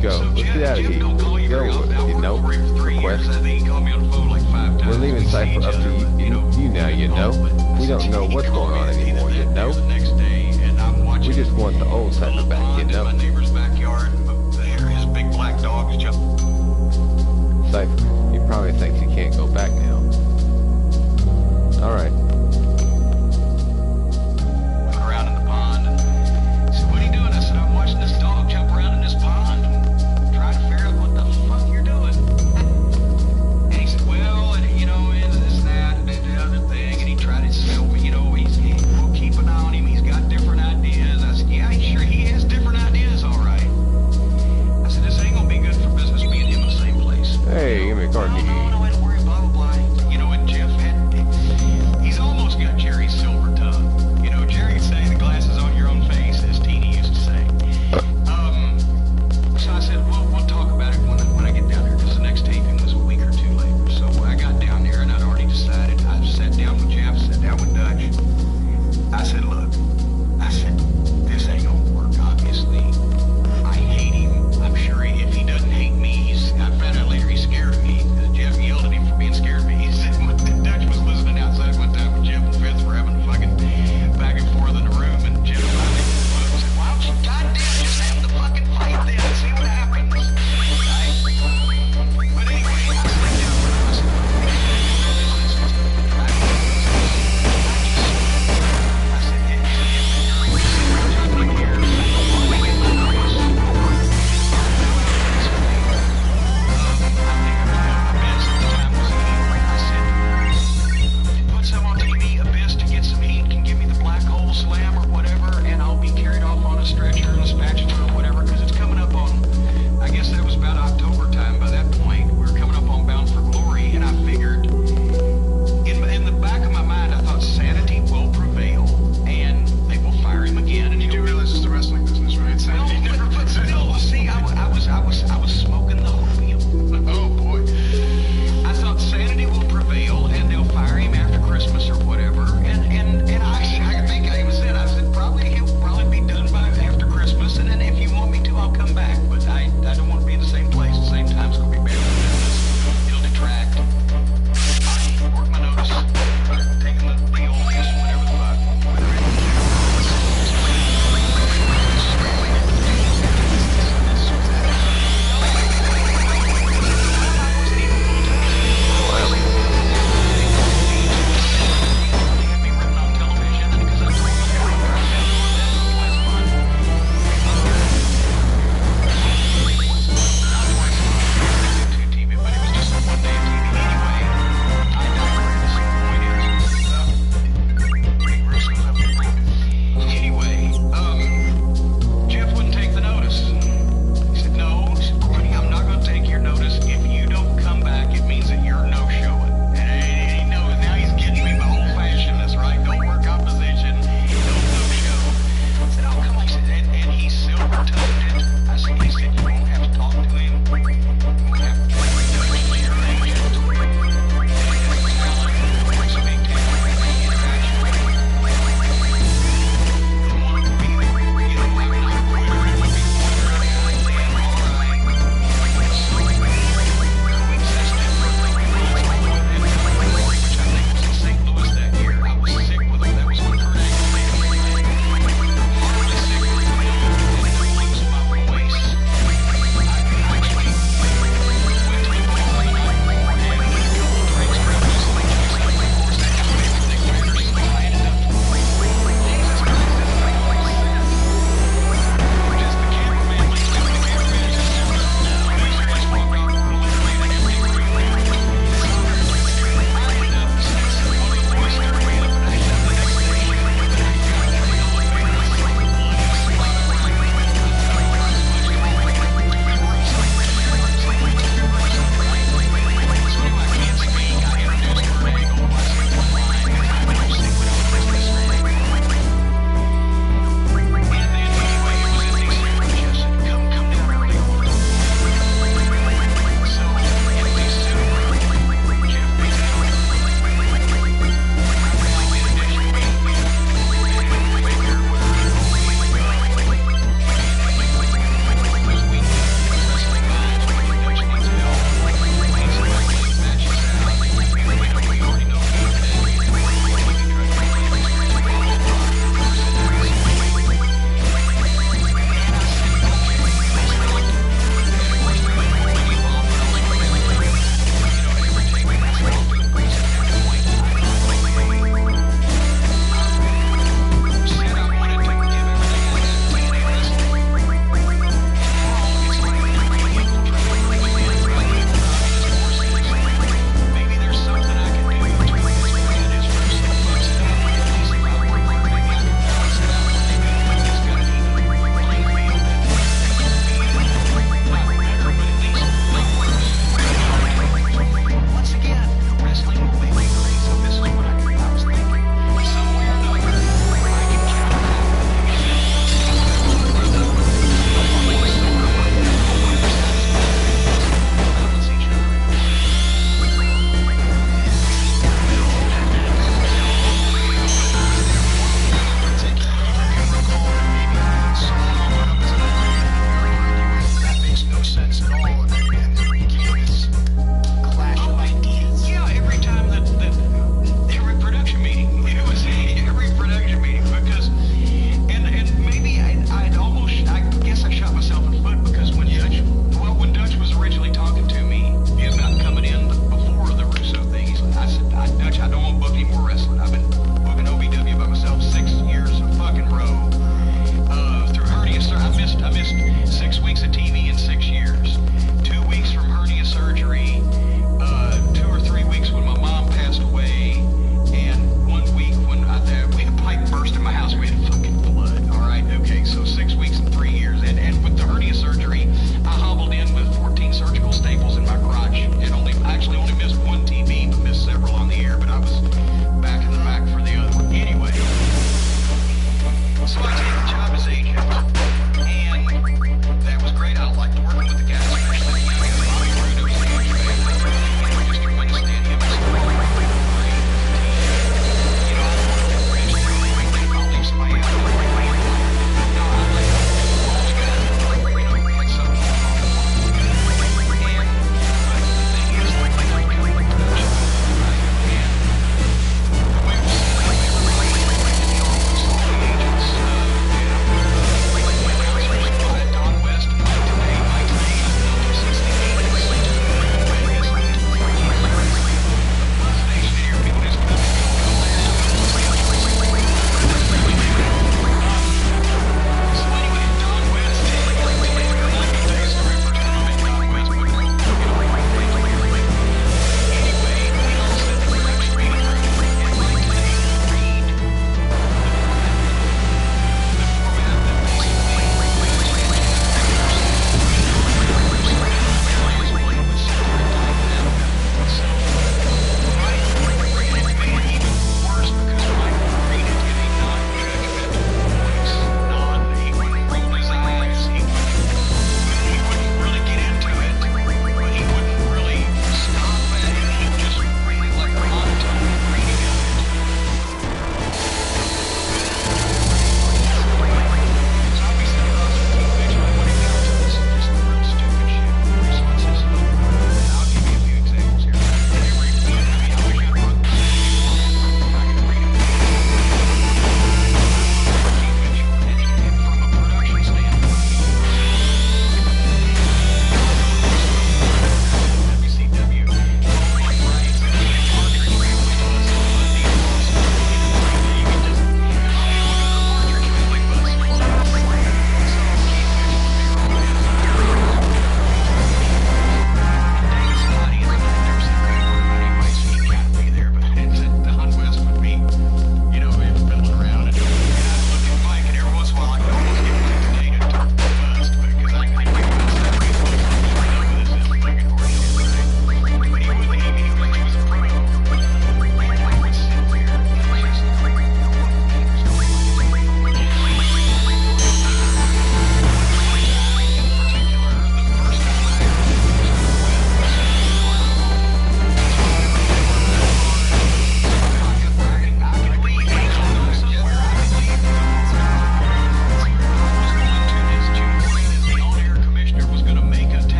go. Let's get out of here. Let's go. You know, request. We're leaving Cypher up to you now, you know. We don't know what's going on anymore, you know. We just want the old Cypher back, you know. Cypher, he probably thinks he can't go back now. Alright. Around in the pond. So what are you doing? I said, I'm watching this dog jump around in this pond, trying to figure out what the fuck you're doing. And he said, well, and you know, and this, that, and the other thing, and he tried to sell me, you know, we'll keep an eye on him, he's got different ideas. I said, yeah, sure, he has different ideas,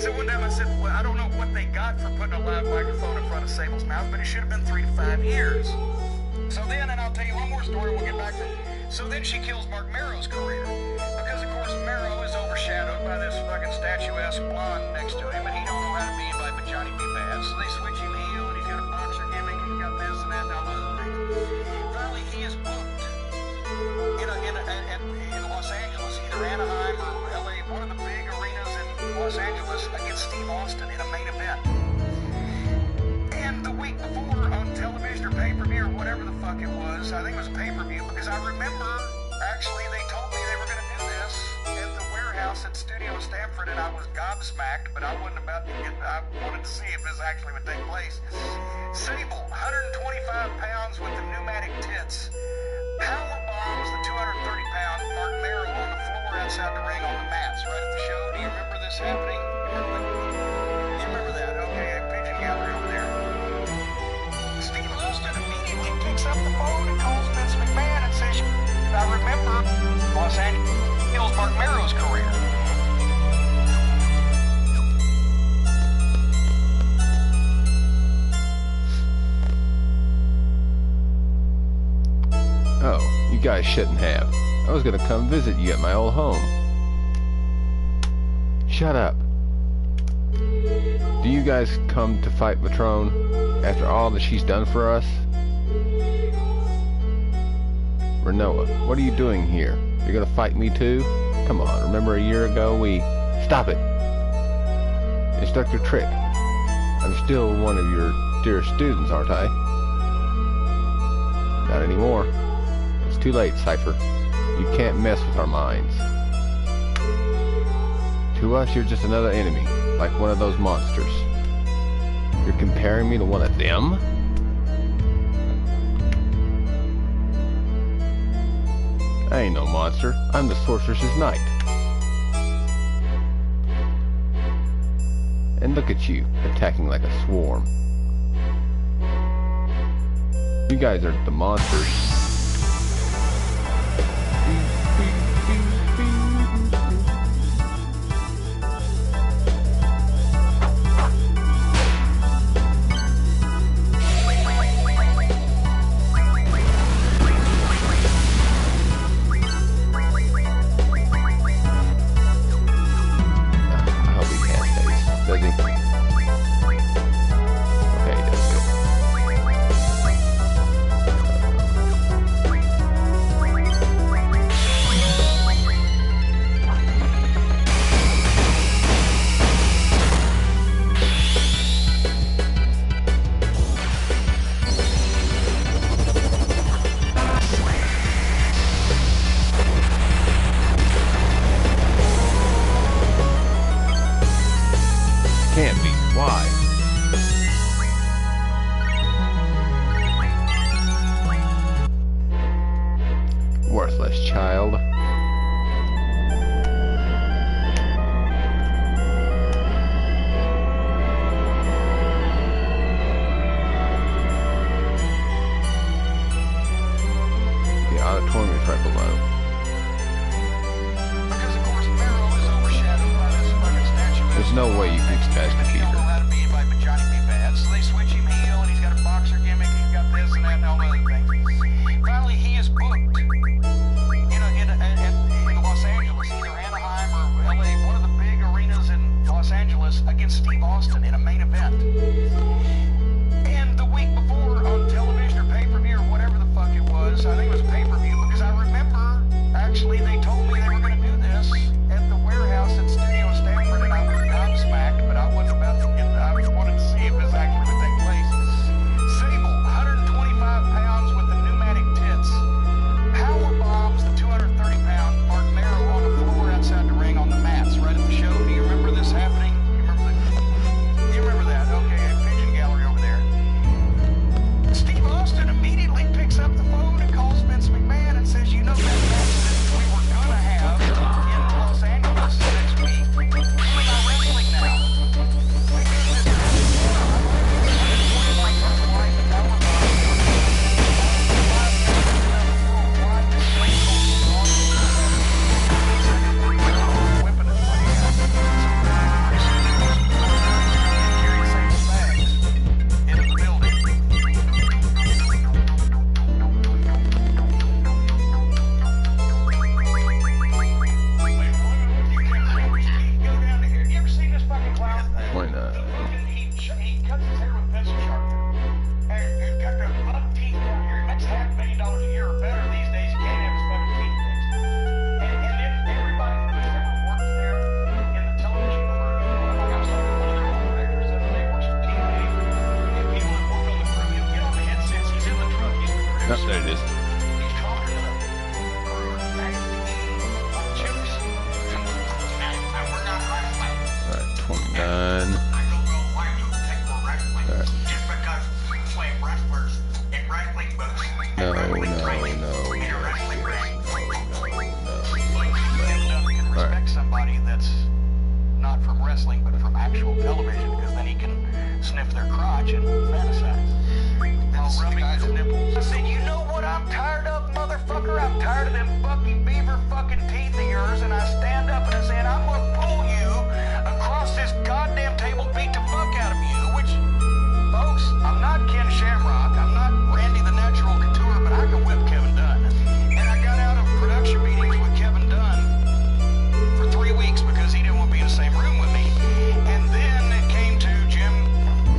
said one time, I said, well, I don't know what they got for putting a live microphone in front of Sable's mouth, but it should have been 3 to 5 years. So then, and I'll tell you one more story, we'll get back to it. So then she kills Mark Marrow's career. Because, of course, Marrow is overshadowed by this fucking statuesque blonde next to him, and he don't know how to be anybody but Johnny B. Bad. So they switch him heel, and he's got a boxer gimmick, and he's got this and that and all other things. Finally, he is booked in Los Angeles, either Anaheim or LA, one of the big arenas in Los Angeles, against Steve Austin in a main event. And the week before, on television or pay-per-view or whatever the fuck it was, I think it was pay-per-view, because I remember, actually, they told me they were going to do this at the warehouse at Studio Stamford, and I was gobsmacked, but I wasn't about to get, I wanted to see if this actually would take place. Sable, 125 pounds with the pneumatic tits, power bombs the 230-pound Mark Marrow on the floor outside the ring on the mats right at the show. Do you remember this happening? You remember that? Okay, Pigeon Gallery over there. Steve Austin immediately picks up the phone and calls Vince McMahon and says, I remember Los Angeles kills Mark Marrow's career. Oh, you guys shouldn't have. I was gonna come visit you at my old home. Shut up. Do you guys come to fight Matrone after all that she's done for us? Renoa, what are you doing here? You're gonna fight me too? Come on, remember a year ago we... Stop it! Instructor Trick, I'm still one of your dear students, aren't I? Not anymore. It's too late, Cypher. You can't mess with our minds. To us, you're just another enemy, like one of those monsters. You're comparing me to one of them? I ain't no monster. I'm the Sorceress's Knight. And look at you, attacking like a swarm. You guys are the monsters. Can't be. Why? Worthless child. The auditorium is right below. There's no way you can expect Peter. He don't know how to be anybody but Johnny B. Bad, so they switch him heel, and he's got a boxer gimmick, he's got this and that and all other things. Finally, he is booked in Los Angeles, either Anaheim or LA, one of the big arenas in Los Angeles, against Steve Austin in a main event. And the week before, on television or pay-per-view or whatever the fuck it was, I think it was pay-per-view, because I remember, actually, they told me they were going to do this at the warehouse at Studio Stamford, and I was gobsmacked, but I wasn't about to get, I wanted to see if this actually would take place. Sable, 125 pounds with the pneumatic tits, power bombs the 230-pound Mark Marrow on the floor outside the ring on the mats right at the show. Do you remember this happening? You remember that? Okay, Oh, there it is. He's talking to them. Chicks. And we're not wrestling. Alright, 29. I don't know why you think we're wrestling. Alright. Just because we play wrestlers in wrestling booths and wrestling training in a wrestling ring. Like, Kevin Dunn can respect somebody that's not from wrestling but from actual television, because then he can sniff their crotch and fantasize while rubbing his nipples. I said, you know what I'm tired of, motherfucker? I'm tired of them fucking beaver fucking teeth of yours. And I stand up and I said, I'm gonna pull you across this goddamn table, beat the fuck out of you. Which, folks, I'm not Ken Shamrock, I'm not Randy the Natural Couture, but I can whip Kevin Dunn. And I got out of production meetings with Kevin Dunn for 3 weeks because he didn't want to be in the same room with me. And then it came to Jim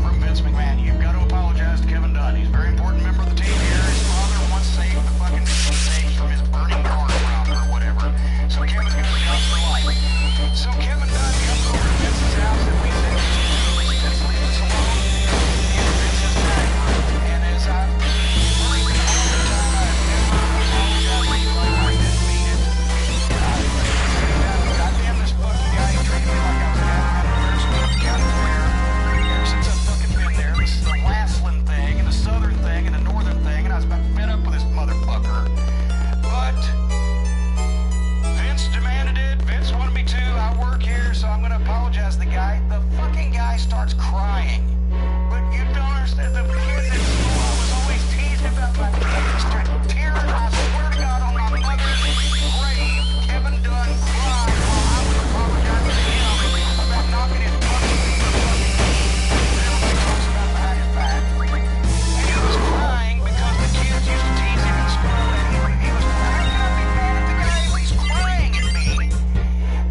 from Vince McMahon. You've got to apologize to Kevin Dunn. He's a very important member of the team here. His father once saved the fucking stage from his burning car around or whatever. So Kevin's got a job for life. So Kevin Dunn comes over to Vince's house and we say, Vince leaves us alone in Vince's dining room. And as I've worried all the time, I've never apologized like I didn't mean it. Goddamn, this fucking guy, he treated me like I was an African-American county lawyer. Ever since I've fucking been there, this is the Lassland thing, and the Southern thing, and the Northern thing, and I was about fed up with this motherfucker. But Vince demanded it. Vince wanted me to. I work here, so I'm gonna apologize to the guy. The fucking guy starts crying. But you don't understand. The kids at school, I was always teased about my tears. I swear to God, on my mother's grave, Kevin Dunn cried while I was apologizing to him about knocking his fucking teeth. Everybody talks about behind his back. And he was crying because the kids used to tease him in school, and he was crying. How can I be mad at the guy when he's crying at me?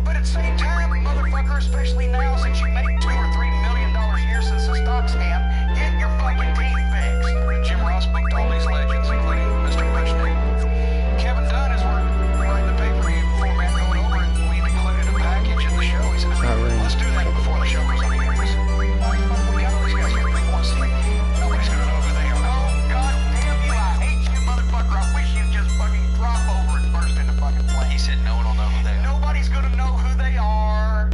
But at the same time, motherfucker, especially now since you make $2 or $3 million a year since the stock scam, get your fucking teeth fixed. Jim Ross booked all these legends, including Mr. Rushnick. Kevin Dunn is writing the pay-per-view format going over it. We've included a package in the show. He said, let's do that before the show goes on the air. I said, we got all these guys here. We want to see. Nobody's going to know who they are. Oh, God damn you. I hate you, motherfucker. I wish you'd just fucking drop over and burst into fucking flames. He said no one will know who they are. Nobody's going to know who they are.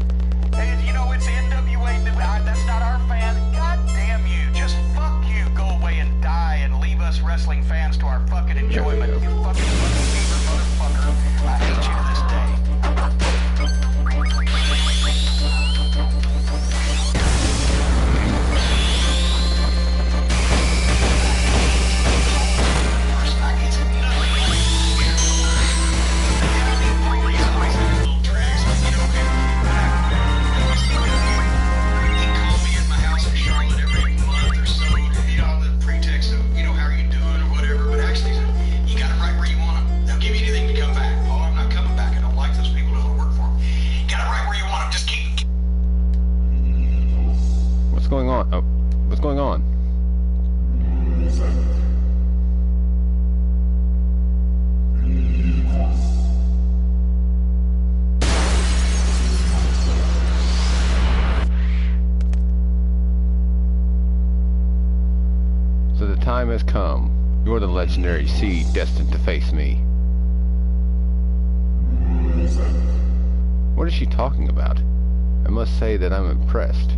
And, you know, it's NWA. That's not our fan. God damn you. Just fuck you. Go away and die and leave us wrestling fans to our fucking enjoyment. You fucking beaver motherfucker. I hate you to this day. What's going on? Oh, what's going on? So the time has come. You're the legendary seed destined to face me. What is she talking about? I must say that I'm impressed.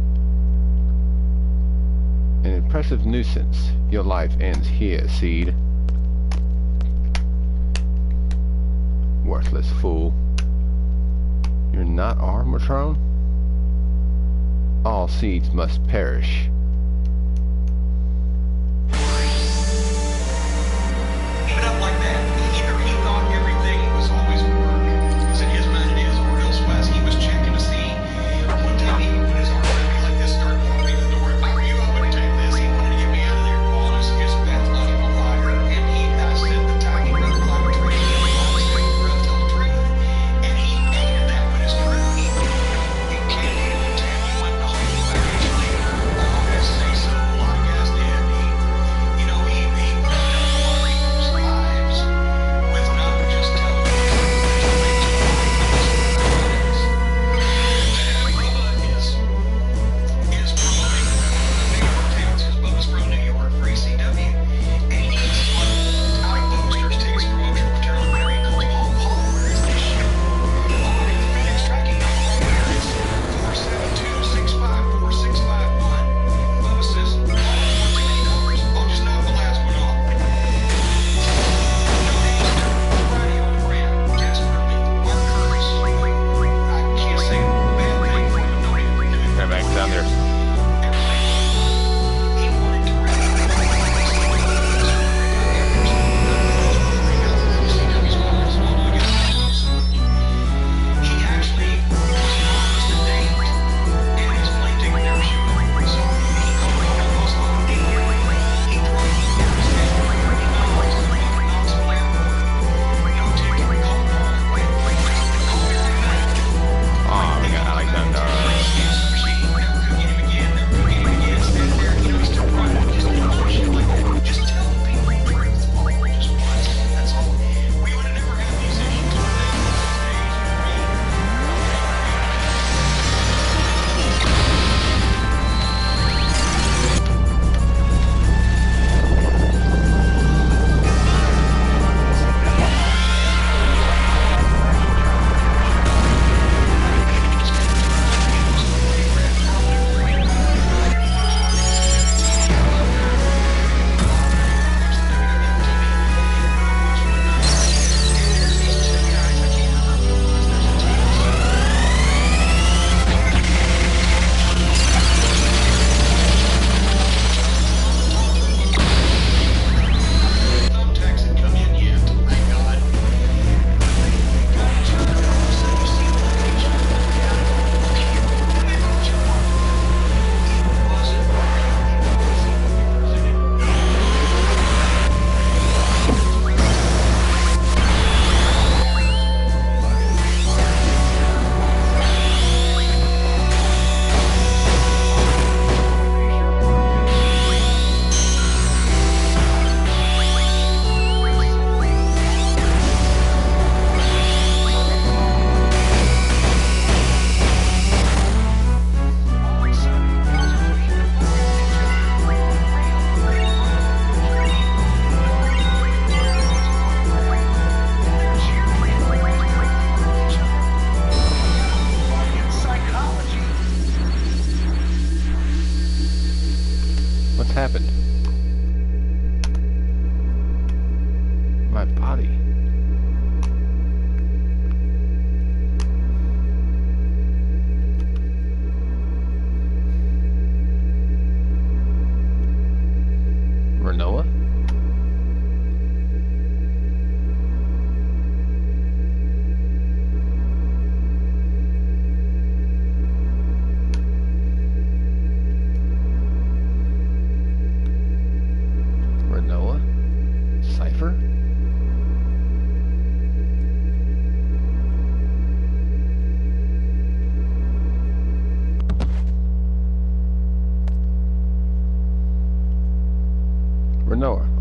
An impressive nuisance. Your life ends here, Seed. Worthless fool. You're not our Matrone? All seeds must perish. Even up like that, either he thought everything was always a work, because in his mind it is, or else was he was checking to see. One time he would put his arm around me like this, start walking to the door. If I were you, I wouldn't take this. He wanted to get me out of there. Paul is his pathological liar, and I said the time he'd rather climb a tree than be on the stage for us to tell the truth. And he hated that, but it's true. You can't even tell you went to hold back. Actually,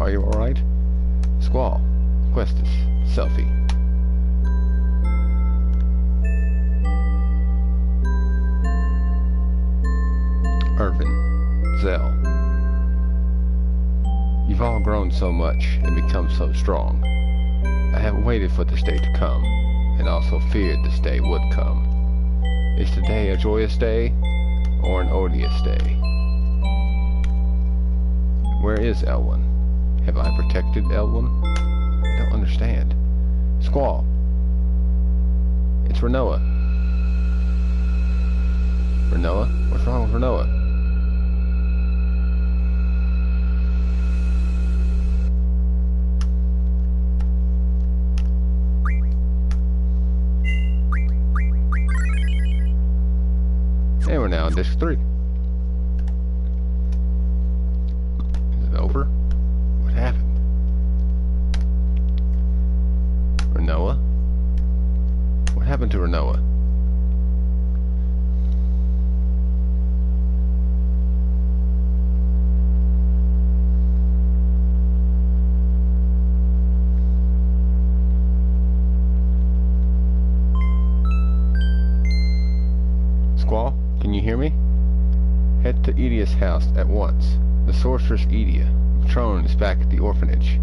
Are you alright? Squall. Questus. Selfie. Irvin. Zell. You've all grown so much and become so strong. I have waited for this day to come, and also feared this day would come. Is today a joyous day, or an odious day? Where is Elwyn? Have I protected Elwyn? I don't understand. Squall. It's Renoa. Renoa? What's wrong with Renoa? And we're now on disc 3. Is it over? What happened? Renoa? What happened to Renoa? Squall? Can you hear me? Head to Edia's house at once. The sorceress Edia. Patron is back at the orphanage.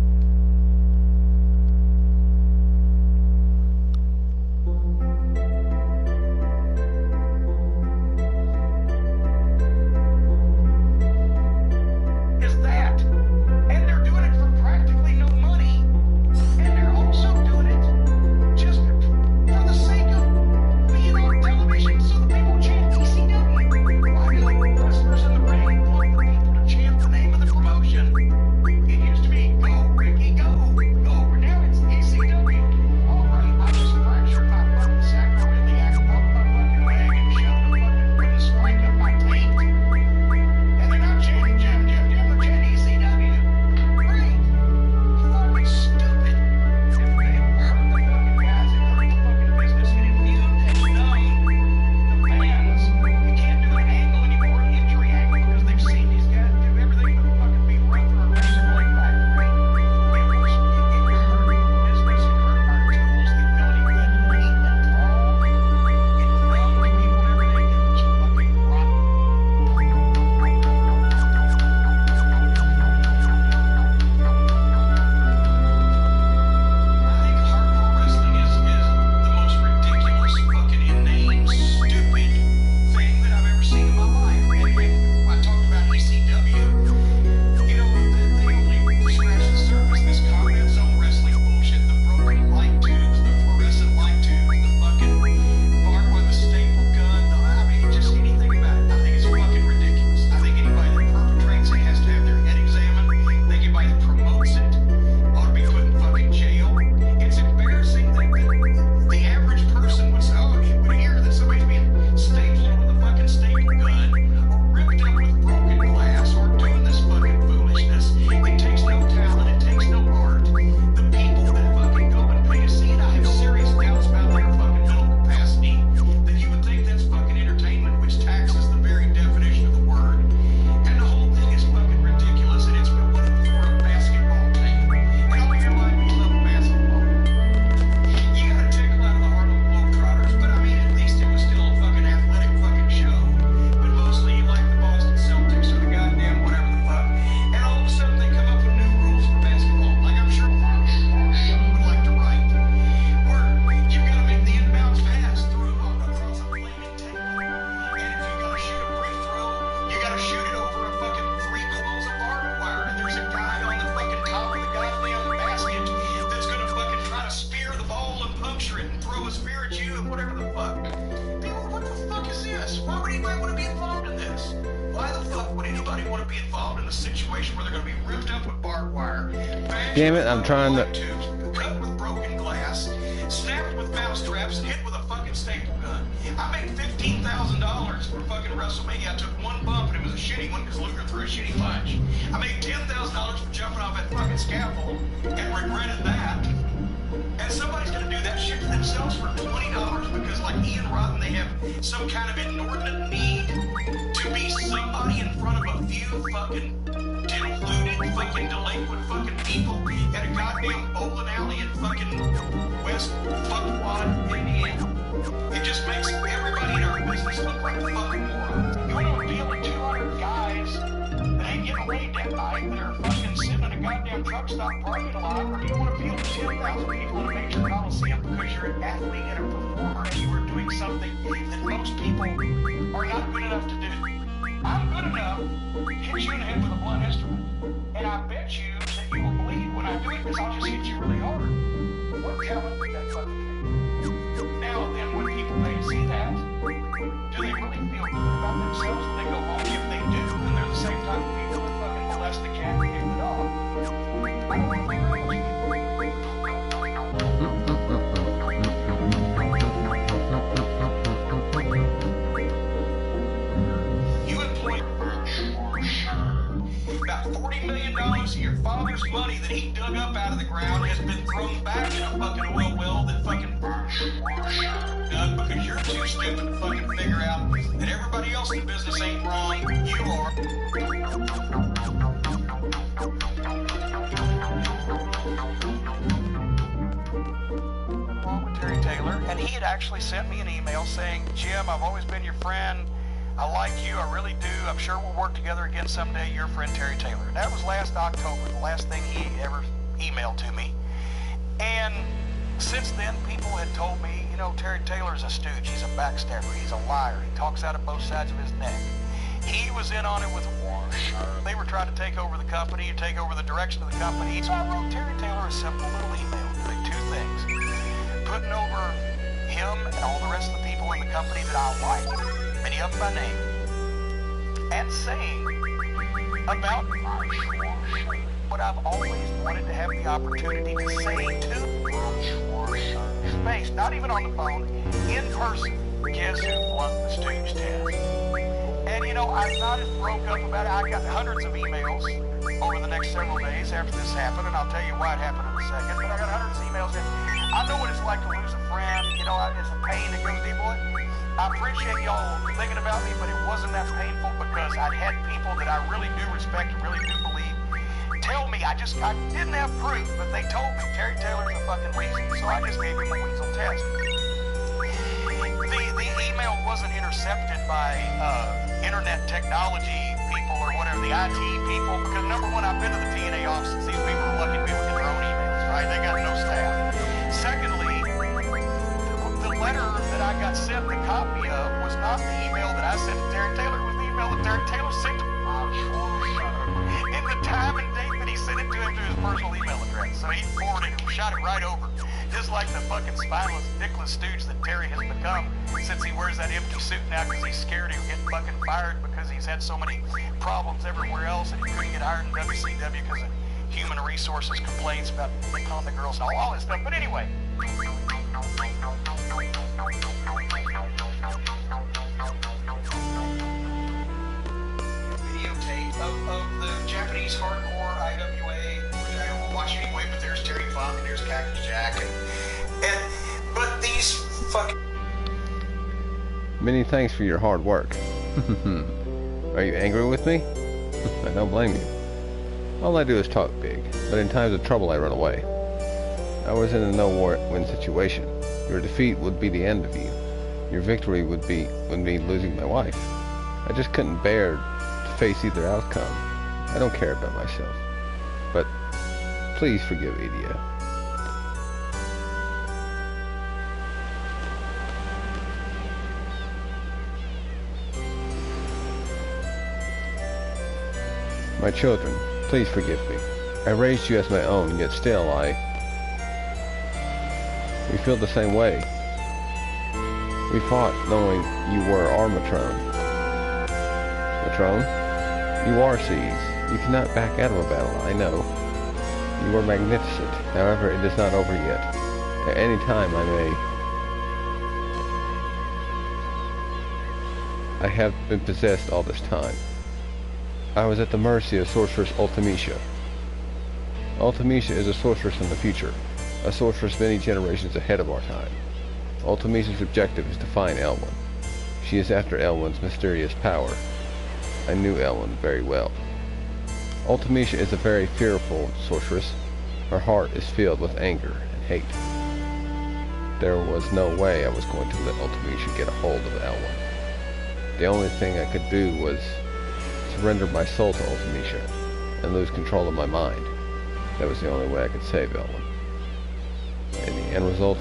Is that? And they're doing it for practically no money. And they're also doing it just for the sake of being on television so the people chant ECW. Why do the wrestlers in the ring want the people to chant the name of the promotion? It used to be, go Ricky, go. Go. Now it's ECW. Alright, I just fractured my fucking sacroiliac, broke my fucking leg, and shoved a fucking wooden spike up my teeth. And they're not chanting Jim, they're chanting ECW. Great. Fucking stupid. If they hurt the fucking guys, it hurt the fucking business, and it viewed and numbed the fans. You can't do an angle anymore, an injury angle, because they've seen these guys do everything but fucking be run through a razor blade factory. It hurt business, it hurt our tools, the ability we had to beat and brawl. It numbed people and everything. It was fucking rotten. I think hardcore wrestling is the most ridiculous, fucking inane, stupid thing that I've ever seen in my life. And I talked about ECW. You know, they only scratch the surface. This combat zone wrestling bullshit, the broken light tubes, the fluorescent light tubes, the fucking barbed with the staple gun. I mean, just anything about it. I think it's fucking ridiculous. I think anybody that perpetrates it has to have their head examined. I think anybody that promotes it ought to be put in fucking jail. It's embarrassing that the average person would say, oh, you would hear that somebody's being stapled with a fucking staple gun or ripped up with broken glass or doing this fucking foolishness. It takes no talent. It takes no art. The people that fucking go and pay to see it, I have serious doubts about their fucking mental capacity. That you would think that's fucking entertainment, which taxes the very definition of the word. And the whole thing is fucking ridiculous. And it's been put for a basketball team. And all your life you love basketball. You gotta tickle out of the Harlem Globetrotters, but I mean, at least it was still a fucking athletic fucking show. But mostly you like the Boston Celtics or the goddamn whatever the fuck. And all of a sudden they come up with new rules for basketball. Like I'm sure would like to write. Where you've got to make the inbounds pass through across a flaming table. And if you gotta shoot a free throw, you gotta shoot it over a fucking 3 coils of barbed wire. And there's a guy on the fucking top of the goddamn basket that's gonna fucking try to spear the ball and puncture it and throw a spear at you and whatever the fuck. People, what the fuck is this? Why would anybody want to be involved in this? Why the fuck would anybody want to be involved in a situation where they're gonna be ripped up with barbed wire? Damn it, I'm trying to... Tubes, cut with broken glass, snapped with mouse traps, and hit with a fucking staple gun. I made $15,000 for fucking WrestleMania. I took one bump and it was a shitty one because Luger threw a shitty punch. I made $10,000 for jumping off that fucking scaffold and regretted that. And somebody's gonna do that shit to themselves for $20 because, like Ian Rotten, they have some kind of inordinate need to be somebody in front of a few fucking deluded fucking delinquent fucking people at a goddamn bowling alley in fucking West Fuckwad, Indiana. It just makes everybody in our business look like fucking morons. You want to appeal to 200 guys that ain't getting laid that night that are fucking sitting in a goddamn truck stop parking lot, or do you want to appeal to 10,000 people in a major coliseum because you're an athlete and a performer and you are doing something that most people are not good enough to do? I'm good enough to hit you in the head with a blunt instrument, and I bet you that you will bleed when I do it because I'll just hit you really hard. What talent would that fucking take? Now then, when people pay to see that, do they really feel good about themselves when they go home? If they do, then they're the same type of people that fucking molest the cat and kick the dog. I don't want to think about it. You employ about $40 million of your father's money that he dug up out of the ground has been thrown back in a fucking oil well that fucking dug because you're too stupid to fucking figure out that everybody else in the business ain't wrong. You are. Along with Terry Taylor, and he had actually sent me an email saying, Jim, I've always been your friend. I like you, I really do. I'm sure we'll work together again someday. Your friend Terry Taylor. And that was last October, the last thing he ever emailed to me. And since then, people had told me, you know, Terry Taylor's a stooge. He's a backstabber. He's a liar. He talks out of both sides of his neck. He was in on it with they were trying to take over the company, take over the direction of the company. So I wrote Terry Taylor a simple little email doing two things. Putting over him and all the rest of the people in the company that I like, many of them by name, and saying about what I've always wanted to have the opportunity to say to space, not even on the phone, in person. Guess who flunked the stooge test? And you know, I'm not as broke up about it. I got hundreds of emails over the next several days after this happened, and I'll tell you why it happened in a second, but I got hundreds of emails, and I know what it's like to lose a friend. You know, it's a pain to go to people. I appreciate y'all thinking about me, but it wasn't that painful because I'd had people that I really do respect and really do believe tell me, I didn't have proof, but they told me Terry Taylor's a fucking weasel, so I just gave him a weasel test. The email wasn't intercepted by internet technology people or whatever, the IT people, because number one, I've been to the TNA offices. These people are lucky to be able to get their own emails, right? They got no staff. Secondly, the letter that I got sent the copy of was not the email that I sent to Terry Taylor. It was the email that Terry Taylor sent to in the time and date that he sent it to him through his personal email address. So he forwarded it and shot it right over. Just like the fucking spineless, dickless stooge that Terry has become since he wears that empty suit now because he's scared he'll get fucking fired because he's had so many problems everywhere else and he couldn't get hired in WCW because of human resources complaints about picking on the girls and all this stuff. But anyway. Videotape of the Japanese hardcore IWA, which I don't watch anyway, but there's Terry Funk and there's Cactus Jack but these fucking... Many thanks for your hard work. Are you angry with me? I don't blame you. All I do is talk big, but in times of trouble I run away. I was in a no-win situation. Your defeat would be the end of you. Your victory would be losing my wife. I just couldn't bear to face either outcome. I don't care about myself. But please forgive Idia. My children, please forgive me. I raised you as my own, yet still we feel the same way. We fought knowing you were our Matrone. Matrone? You are seized. You cannot back out of a battle, I know. You are magnificent. However, it is not over yet. At any time I have been possessed all this time. I was at the mercy of sorceress Ultimecia. Ultimecia is a sorceress in the future, a sorceress many generations ahead of our time. Ultimecia's objective is to find Elwyn. She is after Elwyn's mysterious power. I knew Elwyn very well. Ultimisha is a very fearful sorceress. Her heart is filled with anger and hate. There was no way I was going to let Ultimisha get a hold of Elwyn. The only thing I could do was surrender my soul to Ultimisha and lose control of my mind. That was the only way I could save Elwyn. And the end result,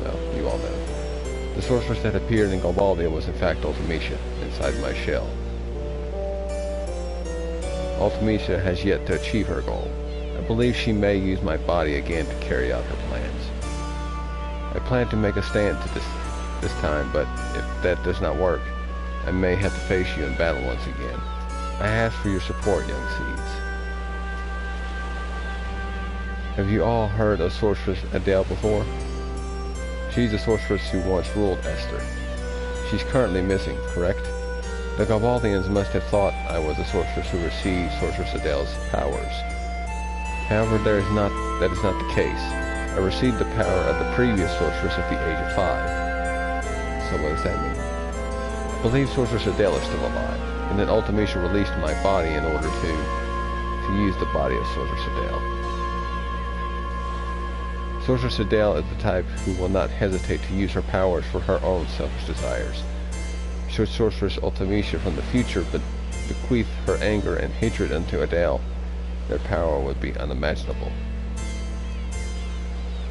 well, you all know. The sorceress that appeared in Galbaldia was in fact Ultimisha, inside my shell. Ultimisha has yet to achieve her goal. I believe she may use my body again to carry out her plans. I plan to make a stand to this time, but if that does not work, I may have to face you in battle once again. I ask for your support, young seeds. Have you all heard of Sorceress Adele before? She's a sorceress who once ruled Esther. She's currently missing, correct? The Galbaldians must have thought I was a sorceress who received Sorceress Adele's powers. However, that is not the case. I received the power of the previous sorceress at the age of 5. So what does that mean? I believe Sorceress Adele is still alive, and then Ultimisha released my body in order to use the body of Sorceress Adele. Sorceress Adele is the type who will not hesitate to use her powers for her own selfish desires. Should Sorceress Ultimisha from the future bequeath her anger and hatred unto Adele, their power would be unimaginable.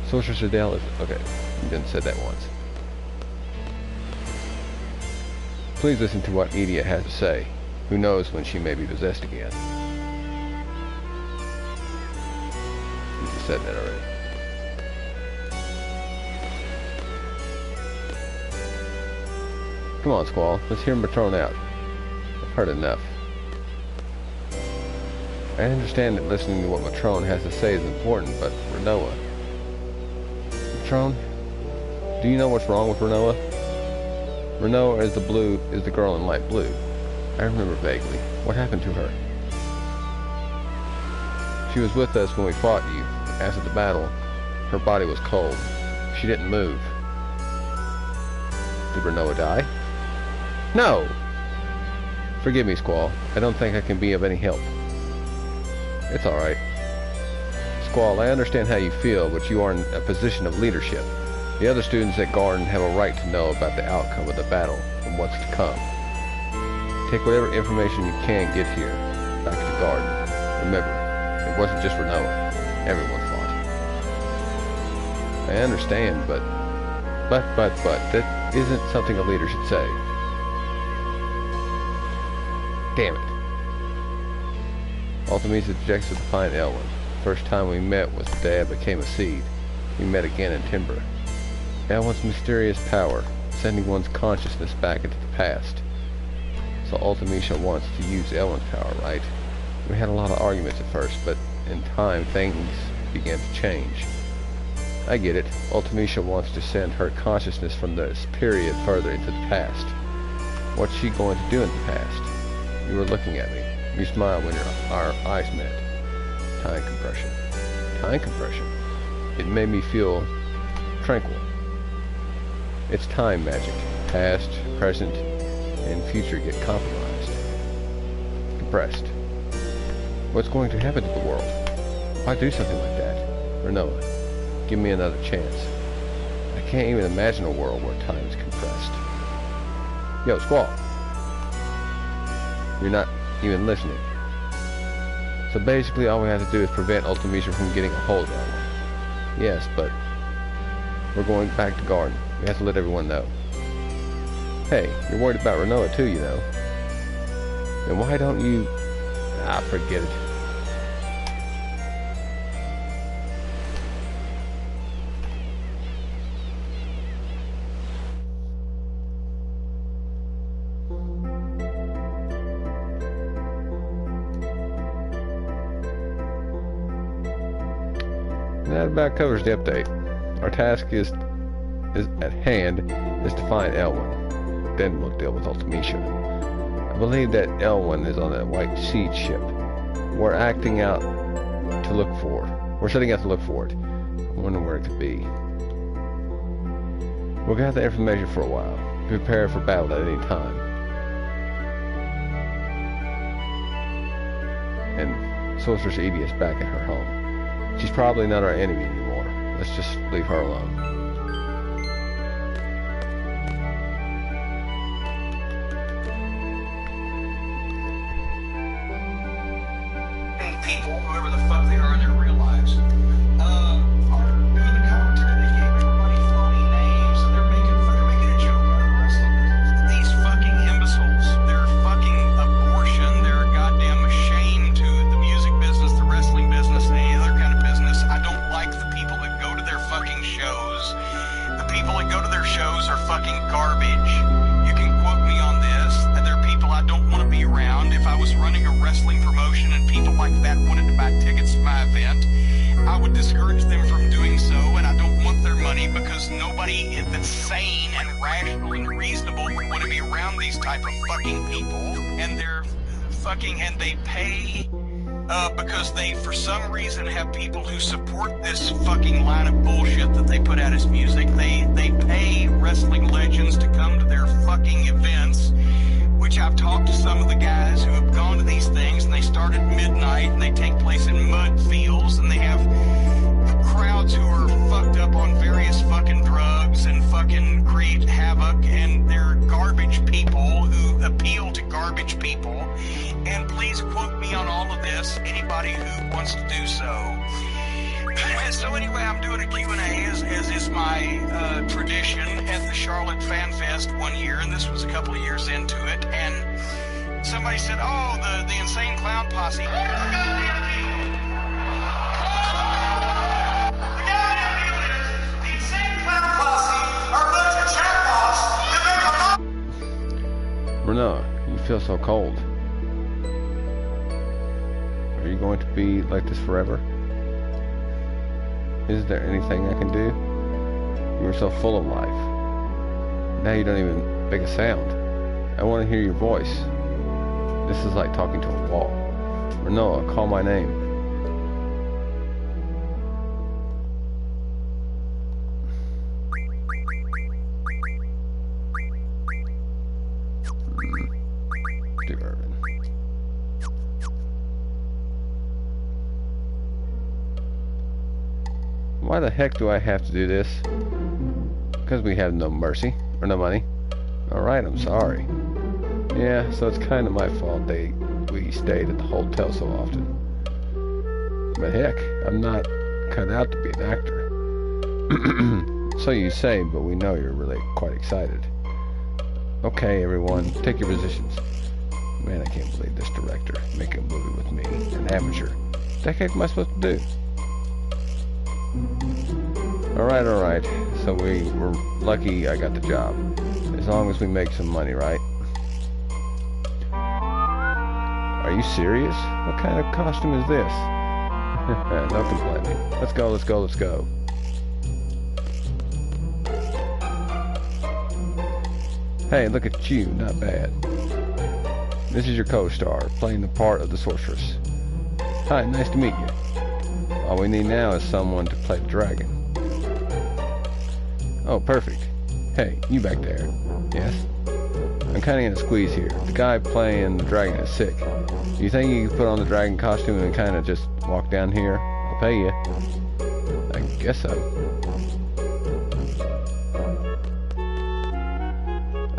Sorceress Adele is... okay, you didn't say that once. Please listen to what Edia has to say. Who knows when she may be possessed again. You just said that already. Come on, Squall. Let's hear Matrone out. I've heard enough. I understand that listening to what Matrone has to say is important, but Renoa... Matrone? Do you know what's wrong with Renoa? Renoa is the girl in light blue. I remember vaguely. What happened to her? She was with us when we fought you. After the battle, her body was cold. She didn't move. Did Renoa die? No! Forgive me, Squall. I don't think I can be of any help. It's alright. Squall, I understand how you feel, but you are in a position of leadership. The other students at Garden have a right to know about the outcome of the battle and what's to come. Take whatever information you can get here, back to Garden. Remember, it wasn't just Renoa. Everyone fought. I understand, but that isn't something a leader should say. Damn it. Ultimisha objects to find Elwyn. First time we met was the day I became a seed. We met again in Timber. Elwyn's mysterious power, sending one's consciousness back into the past. So Ultimisha wants to use Elwyn's power, right? We had a lot of arguments at first, but in time things began to change. I get it. Ultimisha wants to send her consciousness from this period further into the past. What's she going to do in the past? You were looking at me. You smiled when our eyes met. Time compression. Time compression. It made me feel tranquil. It's time magic. Past, present, and future get compromised. Compressed. What's going to happen to the world? Why do something like that? Renoa, give me another chance. I can't even imagine a world where time is compressed. Yo, Squall. You're not even listening. So basically all we have to do is prevent Ultimisha from getting a hold of Elwyn. Yes, but we're going back to Garden. We have to let everyone know. Hey, you're worried about Renoa too, you know. Then why don't you... forget it. That about covers the update. Our task is at hand is to find Elwyn. Then we'll deal with Ultimisha. I believe that Elwyn is on a white seed ship. We're setting out to look for it. I wonder where it could be. We'll gather information for a while. Be prepared for battle at any time. And Sorceress Edie is back at her home. She's probably not our enemy anymore. Let's just leave her alone. People, whoever the fuck they are in their real lives, are doing the commentary. They gave everybody phony names, and they're making a joke out of wrestling. These fucking imbeciles, they're fucking abortion. They're a goddamn shame to the music business, the wrestling business, and any other kind of business. I don't like the people that go to their fucking shows. The people that go to their shows are fucking garbage. You can quote me on this. They're people I don't want to be around. If I was running a wrestling promotion and people like that wanted to buy tickets to my event, I would discourage them from doing so, and I don't want their money because nobody that's sane and rational and reasonable would want to be around these type of fucking people. And they're fucking, and they pay because they, for some reason, have people who support this fucking line of bullshit that they put out as music. They pay wrestling legends to come to their fucking events, which I've talked to some of the guys who have gone to these things, and they start at midnight, and they take place in mud fields, and they have crowds who are fucked up on various fucking drugs and fucking create havoc, and they're garbage people who appeal to garbage people. And please quote me on all of this, anybody who wants to do so. So anyway, I'm doing a Q&A as is my tradition at the Charlotte Fan Fest one year, and this was a couple of years into it, and somebody said, oh, the Insane Clown Posse. Renault, you feel so cold. Are you going to be like this forever? Is there anything I can do? You were so full of life. Now you don't even make a sound. I want to hear your voice. This is like talking to a wall. Renault, call my name. Why the heck do I have to do this? Because we have no mercy, or no money. Alright, I'm sorry. Yeah, so it's kind of my fault we stayed at the hotel so often. But heck, I'm not cut out to be an actor. So you say, but we know you're really quite excited. Okay, everyone, take your positions. Man, I can't believe this director making a movie with me, an amateur. What the heck am I supposed to do? Alright. So we were lucky I got the job. As long as we make some money, right? Are you serious? What kind of costume is this? No complaining. Let's go. Hey, look at you. Not bad. This is your co-star, playing the part of the sorceress. Hi, nice to meet you. All we need now is someone to play the dragon. Oh, perfect. Hey, you back there. Yes? I'm kind of in a squeeze here. The guy playing the dragon is sick. Do you think you can put on the dragon costume and kind of just walk down here? I'll pay you. I guess so.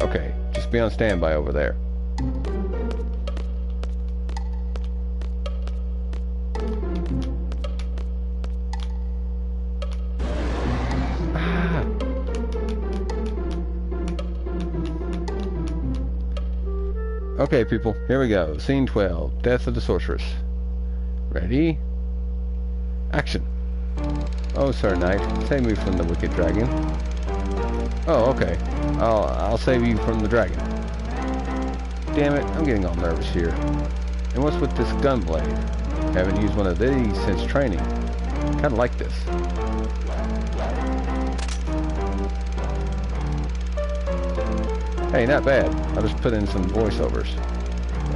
Okay, just be on standby over there. Okay, people, here we go. Scene 12, Death of the Sorceress. Ready? Action. Oh, Sir Knight, save me from the wicked dragon. Oh, okay. I'll save you from the dragon. Damn it, I'm getting all nervous here. And what's with this gun blade? Haven't used one of these since training. Kinda like this. Hey, not bad. I'll just put in some voiceovers.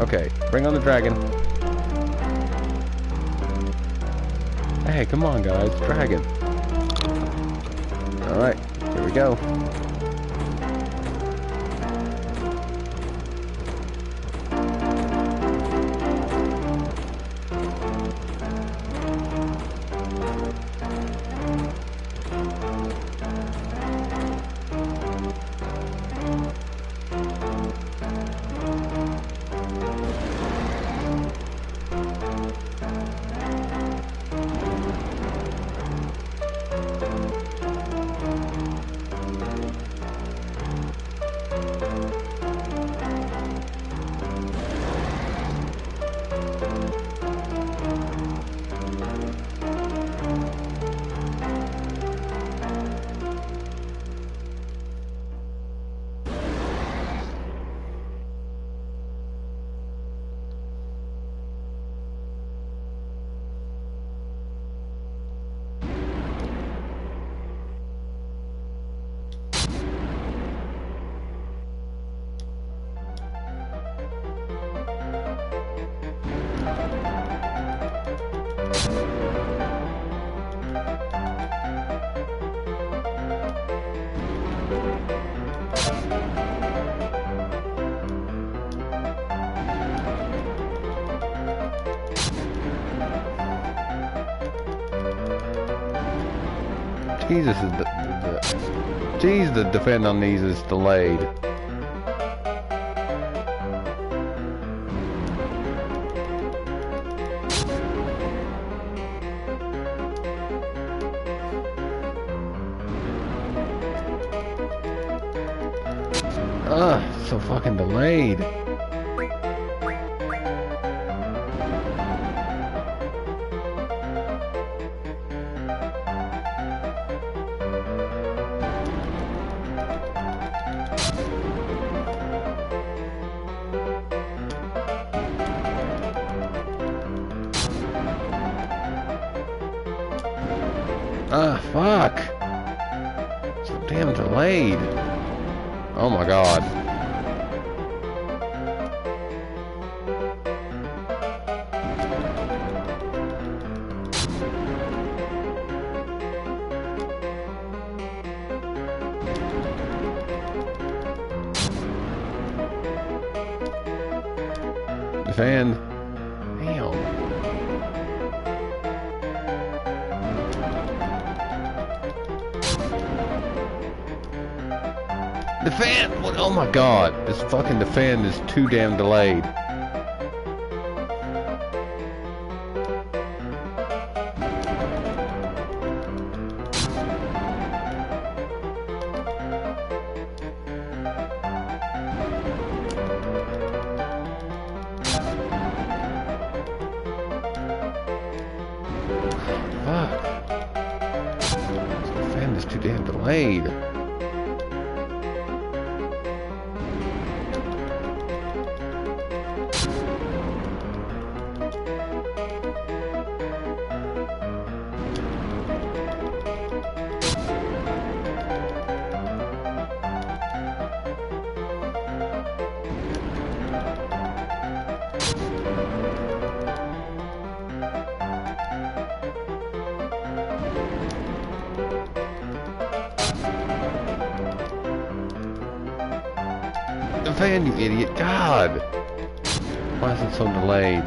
Okay, bring on the dragon. Hey, come on guys, dragon. Alright, here we go. Jesus, geez, the defend on these is delayed. Ugh, so fucking delayed. Ah, fuck. So damn delayed. Oh my god. Defend. Damn. Defend! What? Oh my god. This fucking defend is too damn delayed. Fuck. This defend is too damn delayed. Defend, you idiot. God! Why is it so delayed?